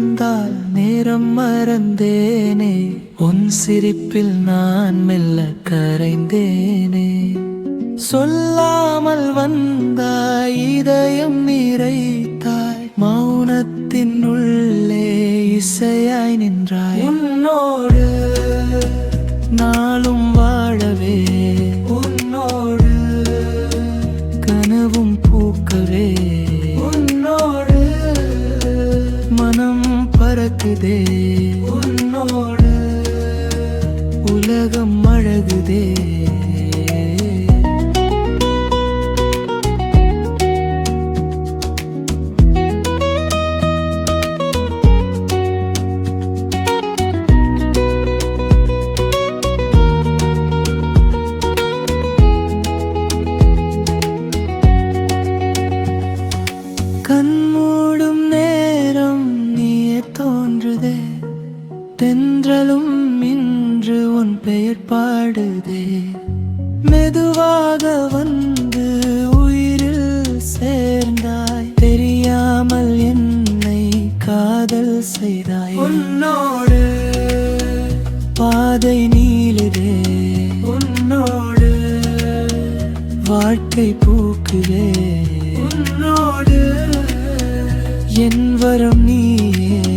நடந்தால் நேரம் மறந்தேனே, உன் சிரிப்பில் நான் மெல்ல கரைந்தேனே. சொல்லாமல் வந்தாய், இதயம் நிறைத்தாய், மௌனத்தின் உள்ளே இசையாய் நின்றாய். உன்னோடு நாளும் வாழவே, உன்னோடு கனவும் பூக்கவே, உன்னோடு மனம் பறக்குதே, உன்னோடு உலகம் அழகுதே. கண்மூடும் நேரம் நீயே தோன்றுதே, தென்றலும் இன்று உன் பெயர் பாடுதே. மெதுவாக வந்து உயிரில் சேர்ந்தாய், தெரியாமல் என்னை காதல் செய்தாய். உன்னோடு பாதை நீளுதே, உன்னோடு வாழ்க்கை பூக்குதே. உன்னோடு என் வரம் நீயே.